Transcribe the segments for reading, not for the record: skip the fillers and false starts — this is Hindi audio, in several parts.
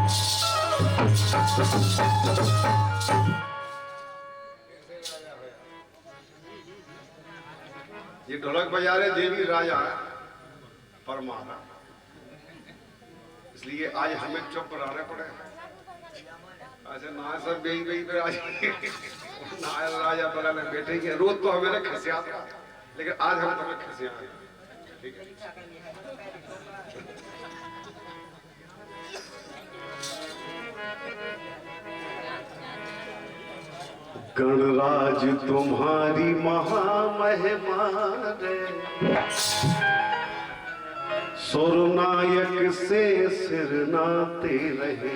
ये ढोलक बजा रहे देवी राजा परमारा, इसलिए आज हमें चुप रहने पड़े। ऐसे नाय सब बेई बेई पे आज नाय राजा बगल में बैठे हैं। रोज तो हमें खसिया, लेकिन आज हम तुम्हें खसिया। ठीक है, गणराज तुम्हारी महामहिमा रे, सुरनायक से सिर नाते रहे।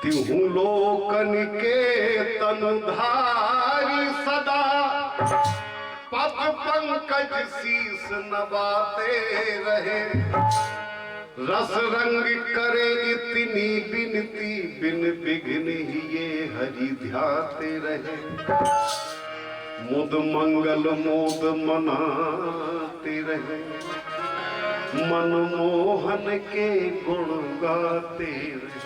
तिहु लोकन के तनुधारी सदा, पद पंकज शीस नवाते रहे। रस रंग करे इतनी बिनती, बिन विघ्न ही ये हरि ध्याते रहे। मुद मंगल मोद मनाते रहे, मनमोहन के गुण गाते रहे।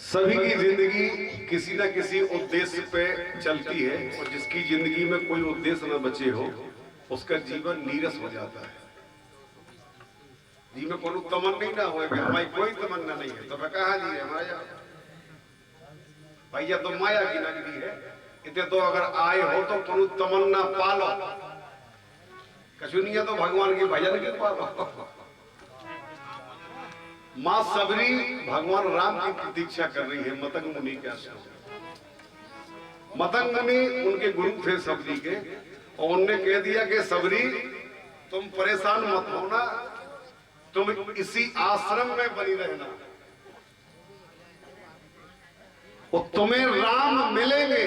सभी की जिंदगी किसी न किसी उद्देश्य पे चलती है, और जिसकी जिंदगी में कोई उद्देश्य न बचे हो उसका जीवन नीरस हो जाता है। जी में कोई तमन्ना ही ना हो, हमारी कोई तमन्ना नहीं है तो कहा जी है माया भैया, तो माया की नगरी है। इतने तो अगर आए हो तो कोई तमन्ना पालो, कछु नहीं है तो भगवान के भजन के पालो। मां सबरी भगवान राम की प्रतीक्षा कर रही है मतंग मुनि के आश्रम। मतंग मुनि उनके गुरु थे सबरी के, और उनने कह दिया कि सबरी तुम परेशान मत होना, तुम इसी आश्रम में बनी रहना, और तुम्हें राम मिलेंगे।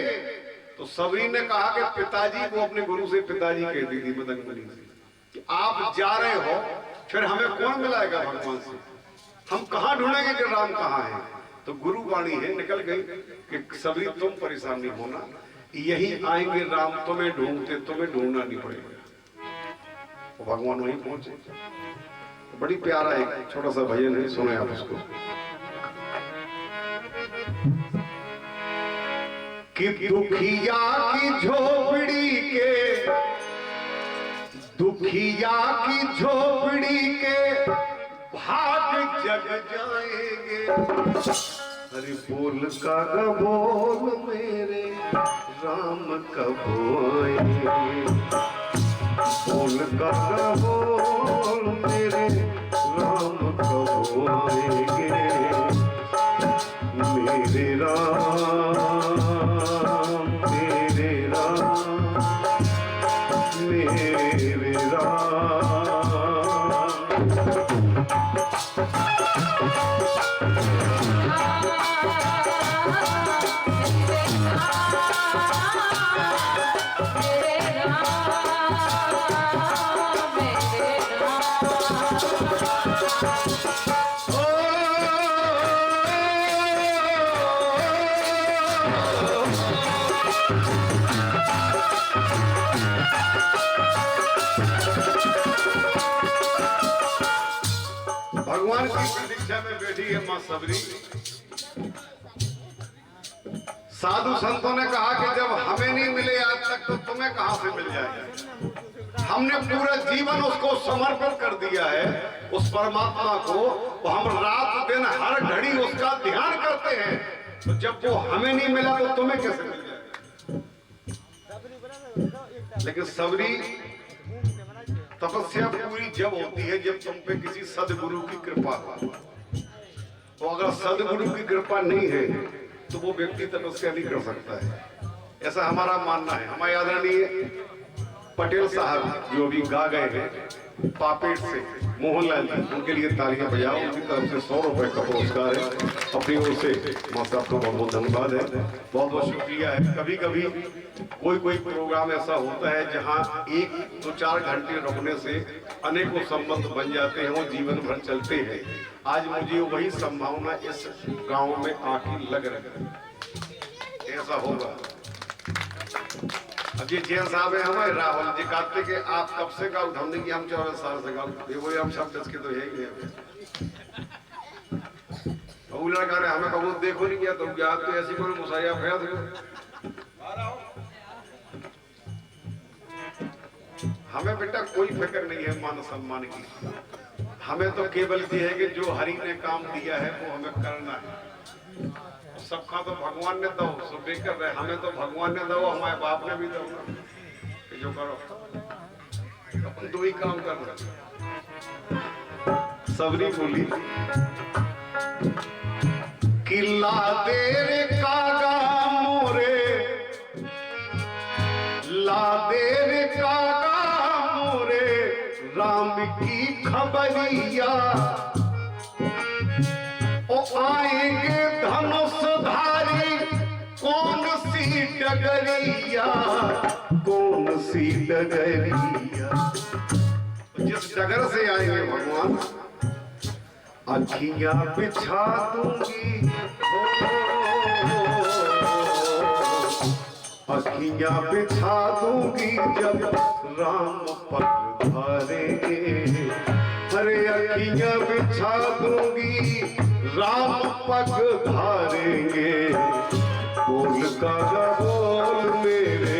तो सबरी ने कहा कि पिताजी को, अपने गुरु से पिताजी कह दी थी मतंग मुनि से कि आप जा रहे हो, फिर हमें कौन मिलाएगा भगवान से, हम कहां ढूंढेंगे कि राम कहां है। तो गुरु वाणी है निकल गई कि सबरी तुम परेशान नहीं होना, यही आएंगे राम, तुम्हें ढूंढते, तुम्हें ढूंढना नहीं पड़ेगा। तो भगवान वहीं पहुंचे। तो बड़ी प्यारा एक छोटा सा भजन है, सुने आप उसको। कि दुखिया की झोपड़ी के, दुखिया की झोपड़ी के भाग जग जाएंगे। अरे बोल का बोल मेरे राम कब आएंगे। बोल का बोल मेरे राम कब आएंगे। मेरे राम मेरे राम मेरे राम। भगवान की प्रतीक्षा में बैठी है मां सबरी। साधु संतों ने कहा कि जब हमें नहीं मिले आज तक तो तुम्हें कहां से मिल जाएगा। हमने पूरा जीवन उसको समर्पित कर दिया है, उस परमात्मा को। तो हम रात दिन हर घड़ी उसका ध्यान करते हैं, तो जब वो हमें नहीं मिला तो तुम्हें कैसे मिल जाएगा। लेकिन सबरी तपस्या पूरी जब होती है जब तुम पे किसी सदगुरु की कृपा हो। तो अगर सदगुरु की कृपा नहीं है तो वो व्यक्ति तपस्या नहीं कर सकता है, ऐसा हमारा मानना है। हमारे आदरणीय पटेल साहब जो अभी गा गए हैं पापेट से, मोहनलाल जी, उनके लिए तालियां बजाओ। उनकी तरफ से 100 रुपए का पुरस्कार है, अपनी ओर से मां साहब को बहुत बहुत धन्यवाद है, बहुत बहुत शुक्रिया है। कभी कभी कोई प्रोग्राम ऐसा होता है जहां 1-2-4 घंटे रुकने से अनेकों संबंध बन जाते हैं, वो जीवन भर चलते हैं। आज मुझे वही संभावना इस गांव में आके लग रही है, ऐसा होगा। अब ये जैन साहब है हमारे राहुल जी कहते कि आप कब से गाओ, हमने कि हम 14 साल से गाओ, ये वही हम शब्द के तो यही है। वो लड़का रहे हमें कबूल देखो नहीं किया तो क्या तो ऐसी कोई मुसाया भैया थे। हमें बेटा कोई फिक्र नहीं है मान सम्मान की, हमें तो केवल ये है कि जो हरि ने काम दिया है वो हमें करना है। सबका तो भगवान ने दो सब बेकर रहे, हमें तो भगवान ने दो, हमारे बाप ने भी दो कि जो करो अपन दो ही काम करना। सबरी बोली कि ला दे रे कागा मोरे, ला दे रे कागा मोरे राम की खबरिया, ओ आएंगे धनुषधारी कौन सी डगरिया, कौन सी डगरिया। जिस डगर से आएंगे भगवान अखियां बिछा दूंगी, अखियां बिछा दूंगी जब राम पग धरेंगे, अरे अखियां बिछा दूंगी राम पग धरेंगे, बोल का बोल मेरे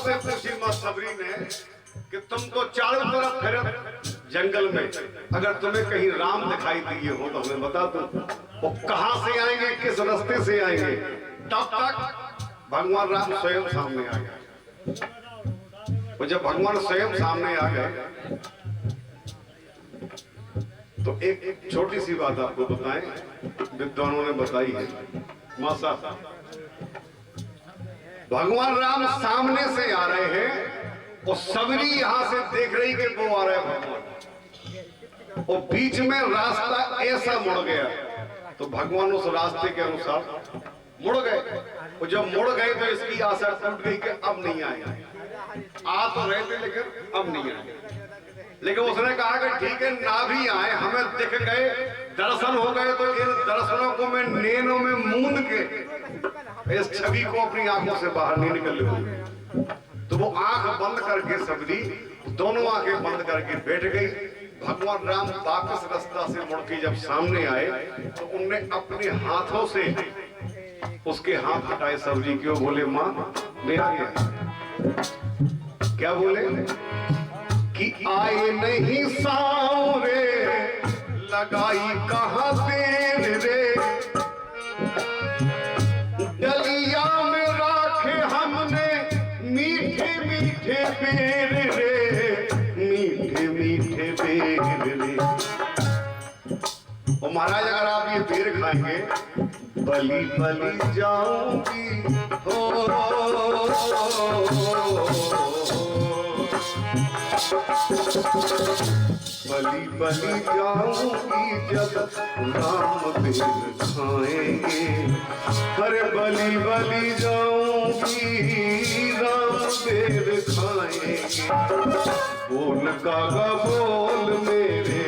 से पूछी मां सबरी ने कि तुम तो चारों तरफ फिर जंगल में, अगर तुम्हें कहीं राम दिखाई दिए हो तो हमें बता दो, वो कहां से आएंगे, किस रास्ते से आएंगे। तब तक भगवान राम स्वयं सामने आ गए। और जब भगवान स्वयं सामने आ गए तो एक छोटी सी बात आपको बताएं, विद्वानों ने बताई है। मां साहब भगवान राम सामने से आ रहे हैं और सबरी यहां से देख रही कि वो आ रहे हैं भगवान, और बीच में रास्ता ऐसा मुड़ गया तो भगवान उस रास्ते के अनुसार मुड़ गए। और जब मुड़ गए तो इसकी आशा टूट गई कि अब नहीं आएंगे। आ तो रहे थे लेकिन अब नहीं आएंगे। लेकिन उसने कहा कि ठीक है ना भी आए, हमें दिख गए, दर्शन हो गए, तो इन दर्शनों को मैं नैनों में मूंद के इस छवि को अपनी आंखों से बाहर नहीं निकल लूंगी। तो वो आंख बंद करके सबरी दोनों आंखें बंद करके बैठ गई। भगवान राम वापस रास्ता से मुड़ के जब सामने आए तो उनने अपने हाथों से उसके हाथ हटाए सबरी क्यों, बोले मां मैं आ गया। क्या बोले कि आए नहीं सावरे लगाई कहां देर रे, डलिया में राखे हमने मीठे मीठे बेर रे, मीठे मीठे बेर रे। और महाराज अगर आप ये बेर खाएंगे बली बली जाऊंगी हो, बली बली जाऊंगी जब राम बेर खाएंगे, अरे बली बली जाऊंगी राम बेर खाएंगे, बोल कागा बोल मेरे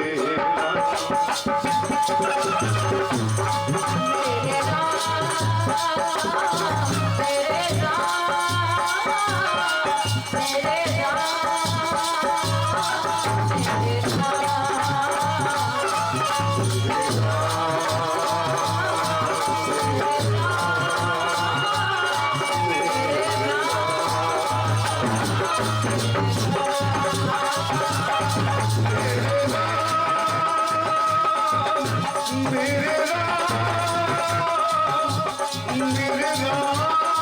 मेरे राम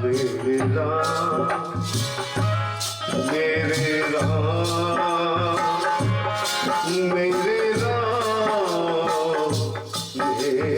मेरे राम मेरे राम मेरे राम मेरे